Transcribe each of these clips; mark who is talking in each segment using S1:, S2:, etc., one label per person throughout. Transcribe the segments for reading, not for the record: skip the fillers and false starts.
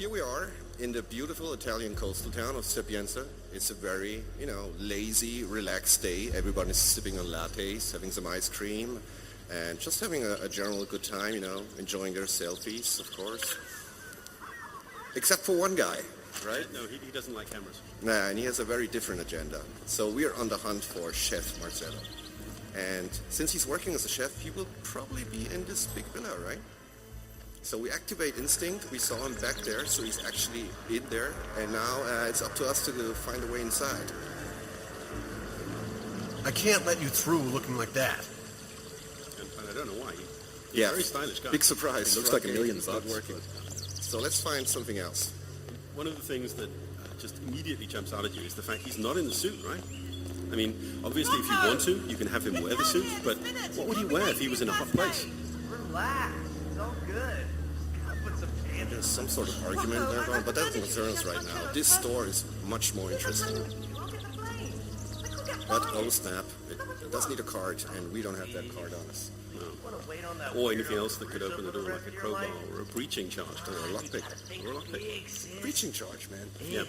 S1: here we are in the beautiful Italian coastal town of Sapienza. It's a very, lazy, relaxed day. Everybody's sipping on lattes, having some ice cream, and just having a general good time, enjoying their selfies, of course. Except for one guy, right?
S2: No, he doesn't like cameras.
S1: Nah, and he has a very different agenda. So we are on the hunt for Chef Marcello. And since he's working as a chef, he will probably be in this big villa, right? So we activate instinct. We saw him back there, so he's actually in there. And now it's up to us to find a way inside.
S3: I can't let you through looking like that.
S2: And I don't know why. He's a very stylish guy.
S1: Big surprise.
S4: It looks like $1 million
S1: working. So let's find something else.
S2: One of the things that just immediately jumps out at you is the fact he's not in the suit, right? I mean, obviously if you want to, you can have him wear the suit, but what would he wear if he was in a hot place?
S5: Relax. It's all good.
S1: There's some sort of argument there going, but that doesn't concern us right now. This store is much more interesting. But oh snap, it does need a card, and we don't have that card on us.
S2: No. Or anything else that could open the door, like a crowbar or a breaching charge.
S1: Or a lockpick. Breaching charge, man.
S2: Yeah.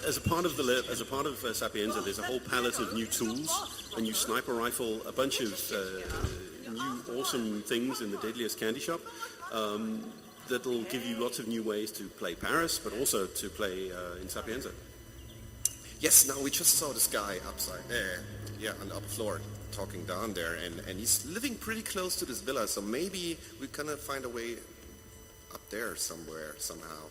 S2: As a part of Sapienza, there's a whole palette of new tools, a new sniper rifle, a bunch of new awesome things in the Deadliest Candy Shop that'll give you lots of new ways to play Paris, but also to play in Sapienza.
S1: Yes, now we just saw this guy upside there, on the upper floor, talking down there, and he's living pretty close to this villa, so maybe we're gonna find a way up there somewhere, somehow.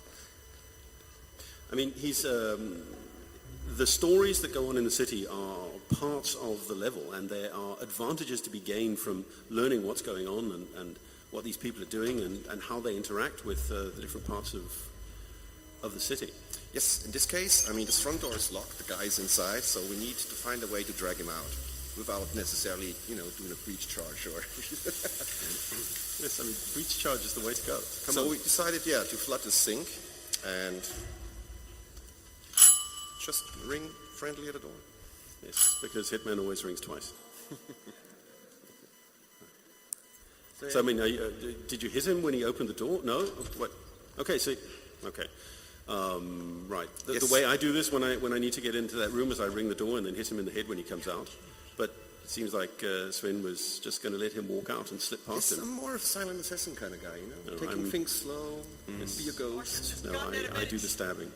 S2: I mean, he's the stories that go on in the city are parts of the level, and there are advantages to be gained from learning what's going on and what these people are doing and how they interact with the different parts of the city.
S1: Yes, in this case, I mean, this front door is locked, the guy's inside, so we need to find a way to drag him out without necessarily, doing a breach charge or...
S2: Yes, I mean, breach charge is the way to go.
S1: So we decided, to flood the sink and just ring friendly at the door.
S2: Yes, because Hitman always rings twice. So, I mean, did you hit him when he opened the door? No? What? Okay, so... Okay. Right.
S1: Yes.
S2: The way I do this when I need to get into that room is I ring the door and then hit him in the head when he comes out. But it seems like Sven was just going to let him walk out and slip past him.
S1: I'm more of a silent assassin kind of guy,
S2: No,
S1: taking things slow, be a ghost.
S2: No, I do the stabbing.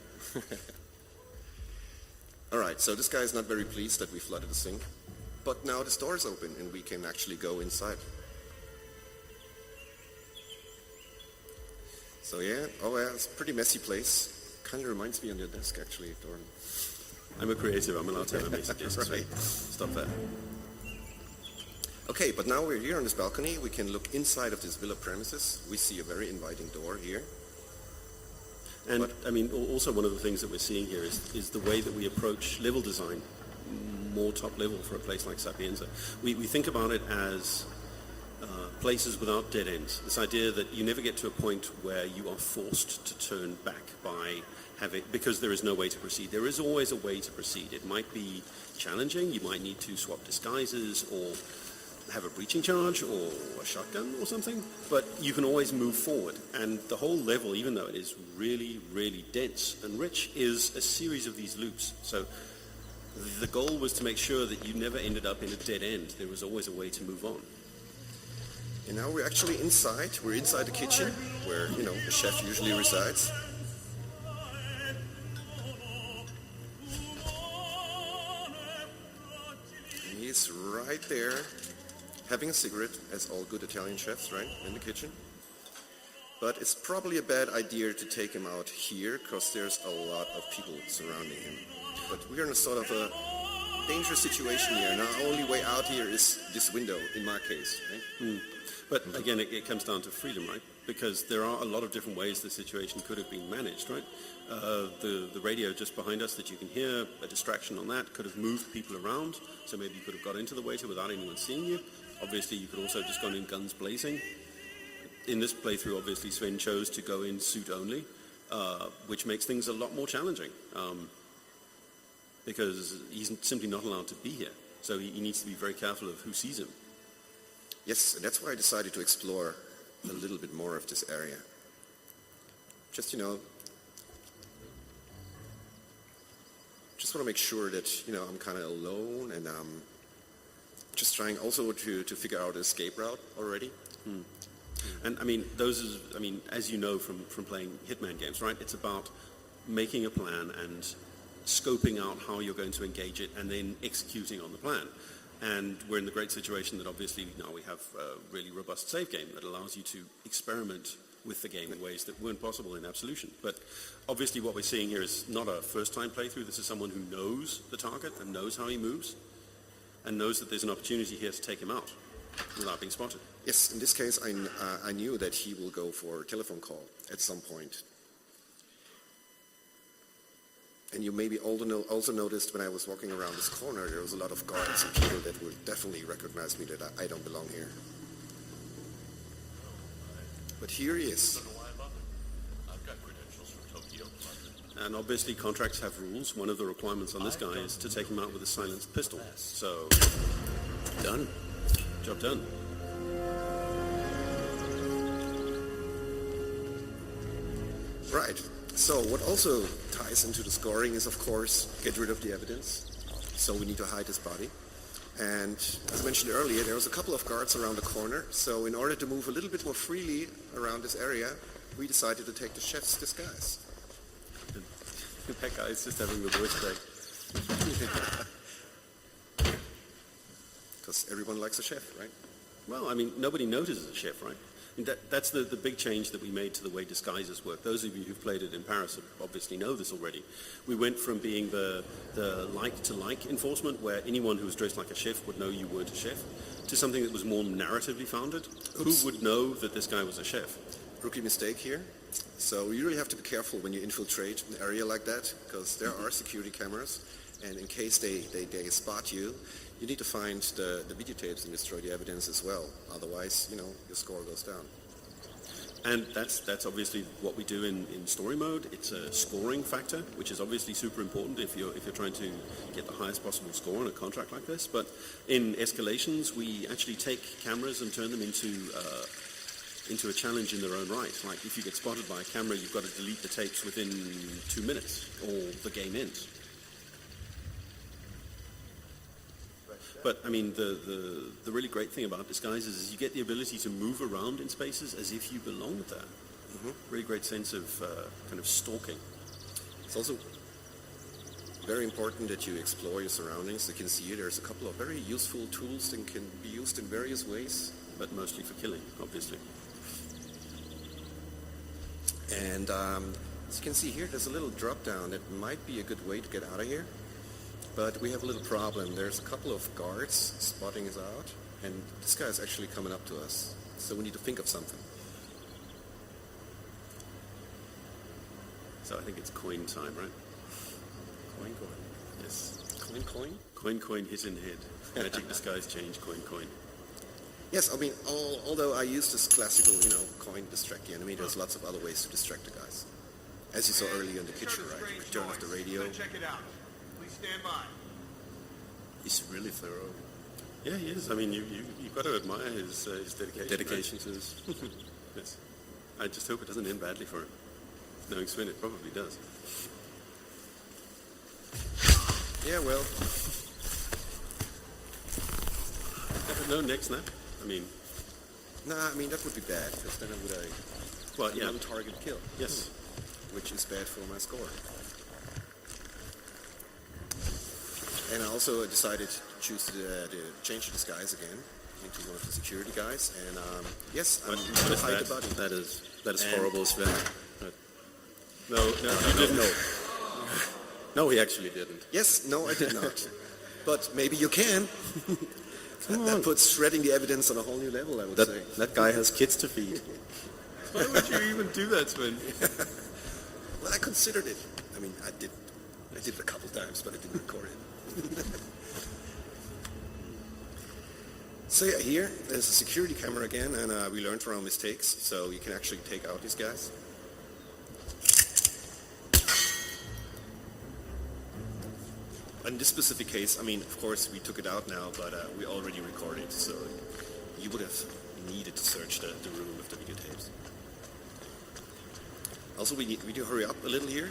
S1: All right, so this guy is not very pleased that we flooded the sink. But now the door is open and we can actually go inside. So it's a pretty messy place. Kind of reminds me on your desk, actually, Dorn.
S2: I'm a creative. I'm allowed to have a messy desk.
S1: Right.
S2: Stop that.
S1: Okay, but now we're here on this balcony. We can look inside of this villa premises. We see a very inviting door here.
S2: And, I mean, also one of the things that we're seeing here is the way that we approach level design, more top level for a place like Sapienza. We think about it as places without dead ends. This idea that you never get to a point where you are forced to turn back because there is no way to proceed. There is always a way to proceed. It might be challenging. You might need to swap disguises or have a breaching charge or a shotgun or something, but you can always move forward. And the whole level, even though it is really, really dense and rich, is a series of these loops. So the goal was to make sure that you never ended up in a dead end. There was always a way to move on.
S1: And now we're actually inside. We're inside the kitchen where, the chef usually resides. And he's right there having a cigarette, as all good Italian chefs, right, in the kitchen. But it's probably a bad idea to take him out here because there's a lot of people surrounding him. But we're in a sort of a dangerous situation here. And our only way out here is this window, in my case, right?
S2: But again, it comes down to freedom, right? Because there are a lot of different ways the situation could have been managed, right? The radio just behind us that you can hear, a distraction on that, could have moved people around. So maybe you could have got into the waiter without anyone seeing you. Obviously, you could also have just gone in guns blazing. In this playthrough, obviously, Sven chose to go in suit only, which makes things a lot more challenging because he's simply not allowed to be here. So he needs to be very careful of who sees him.
S1: Yes, and that's why I decided to explore a little bit more of this area. just, just want to make sure that, I'm kind of alone, and just trying also to figure out an escape route already.
S2: And as you know from playing Hitman games, right? It's about making a plan and scoping out how you're going to engage it and then executing on the plan. And we're in the great situation that obviously now we have a really robust save game that allows you to experiment with the game in ways that weren't possible in Absolution. But obviously what we're seeing here is not a first-time playthrough. This is someone who knows the target and knows how he moves and knows that there's an opportunity here to take him out without being spotted.
S1: Yes, in this case, I knew that he will go for a telephone call at some point. And you maybe also noticed when I was walking around this corner, there was a lot of guards and people that would definitely recognize me that I don't belong here. But here he is.
S4: Don't know why I bothered. I've got credentials from Tokyo.
S2: And obviously contracts have rules. One of the requirements on this guy is to take him out with a silenced pistol. So, done. Job done.
S1: Right. So what also ties into the scoring is, of course, get rid of the evidence. So we need to hide his body. And as I mentioned earlier, there was a couple of guards around the corner. So in order to move a little bit more freely around this area, we decided to take the chef's disguise.
S2: That guy is just having the voice break.
S1: Because everyone likes a chef, right?
S2: Well, nobody notices a chef, right? That's the big change that we made to the way disguises work. Those of you who've played it in Paris obviously know this already. We went from being the like-to-like enforcement, where anyone who was dressed like a chef would know you weren't a chef, to something that was more narratively founded. Oops. Who would know that this guy was a chef?
S1: Rookie mistake here. So you really have to be careful when you infiltrate an area like that, because there are security cameras, and in case they spot you, you need to find the videotapes and destroy the evidence as well. Otherwise, your score goes down.
S2: And that's obviously what we do in story mode. It's a scoring factor, which is obviously super important if you're trying to get the highest possible score on a contract like this. But in escalations, we actually take cameras and turn them into a challenge in their own right. Like if you get spotted by a camera, you've got to delete the tapes within 2 minutes, or the game ends. But the really great thing about disguises is you get the ability to move around in spaces as if you belonged there. Mm-hmm. Really great sense of kind of stalking.
S1: It's also very important that you explore your surroundings. You can see there's a couple of very useful tools that can be used in various ways.
S2: But mostly for killing, obviously.
S1: And as you can see here, there's a little drop down that might be a good way to get out of here. But we have a little problem. There's a couple of guards spotting us out, and this guy is actually coming up to us. So we need to think of something.
S2: So I think it's coin time, right?
S1: Coin.
S2: Yes.
S1: Coin?
S2: Coin, hit in head. Magic disguise change, coin.
S1: Yes, although I use this classical, coin distract the enemy, there's lots of other ways to distract the guys. As you saw earlier in the kitchen, right? You could turn off the radio.
S3: Check it out. Please stand by.
S1: He's really thorough.
S2: Yeah, he is. You've got to admire his dedication.
S1: Dedication to this.
S2: Yes. I just hope it doesn't end badly for him. Knowing Sven, it probably does.
S1: Yeah, well.
S2: No neck snap?
S1: Nah, that would be bad, because then I would have one-target kill.
S2: Yes.
S1: Which is bad for my score. And I also decided to choose to change the disguise again into one of the security guys. And yes, I'm going to hide the body.
S2: That is horrible, Sven.
S1: No, you didn't know.
S2: No, he actually didn't.
S1: Yes, no, I did not. But maybe you can. That puts shredding the evidence on a whole new level, I would say.
S2: That guy has kids to feed. Why would you even do that, Sven?
S1: Well, I considered it. I did it a couple times, but I didn't record it. So yeah, here there's a security camera again, and we learned from our mistakes, so you can actually take out these guys. In this specific case, of course we took it out now, but we already recorded, so you would have needed to search the room with the videotapes. Also, we need to hurry up a little here,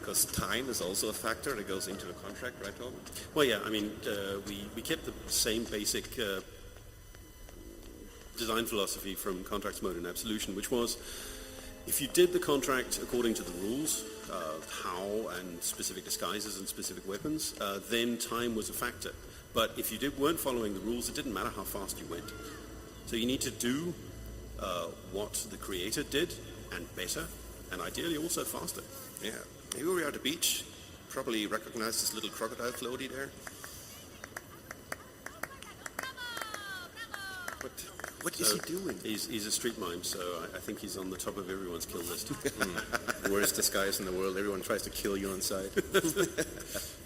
S1: because time is also a factor that goes into the contract, right, Tom?
S2: Well, yeah, I mean, we kept the same basic design philosophy from Contracts Mode and Absolution, which was if you did the contract according to the rules, how and specific disguises and specific weapons, then time was a factor. But if you weren't following the rules, it didn't matter how fast you went. So you need to do what the creator did, and better, and ideally also faster.
S1: Yeah. Here we are at the beach. Probably recognize this little crocodile floaty there. What is he doing?
S2: He's a street mime, so I think he's on the top of everyone's kill list.
S1: Worst disguise in the world. Everyone tries to kill you on sight.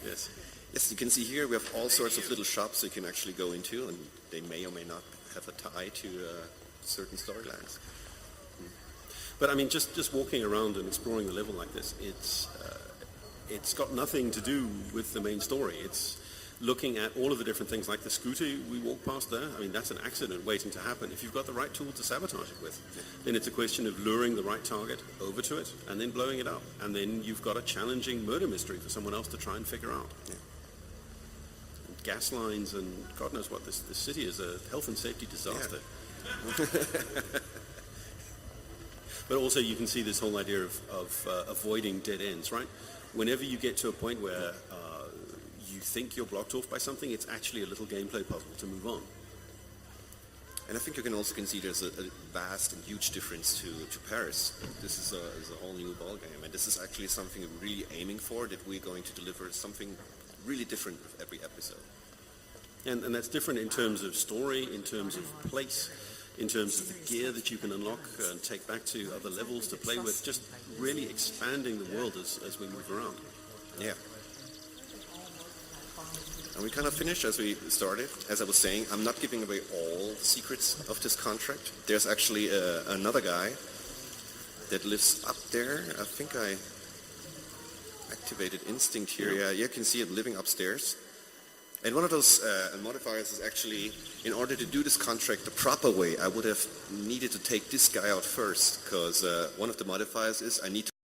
S2: Yes.
S1: Yes, you can see here we have all sorts of little shops you can actually go into, and they may or may not have a tie to certain storylines.
S2: But I mean, just walking around and exploring the level like this, it's got nothing to do with the main story. It's looking at all of the different things, like the scooter we walk past there. I mean, that's an accident waiting to happen. If you've got the right tool to sabotage it with, then it's a question of luring the right target over to it and then blowing it up. And then you've got a challenging murder mystery for someone else to try and figure out.
S1: Yeah.
S2: And gas lines and God knows what. This city is a health and safety disaster.
S1: Yeah.
S2: But also you can see this whole idea of avoiding dead ends, right? Whenever you get to a point where you think you're blocked off by something, it's actually a little gameplay puzzle to move on.
S1: And I think you can also see there's a vast and huge difference to Paris. This is a whole new ballgame, and this is actually something we're really aiming for, that we're going to deliver something really different with every episode.
S2: And that's different in terms of story, in terms of place, in terms of the gear that you can unlock and take back to other levels to play with, just really expanding the world as we move around.
S1: Yeah. And we kind of finished as we started. As I was saying, I'm not giving away all the secrets of this contract. There's actually another guy that lives up there. I think I activated Instinct here. Yeah, you can see it living upstairs. And one of those modifiers is actually, in order to do this contract the proper way, I would have needed to take this guy out first, because one of the modifiers is I need to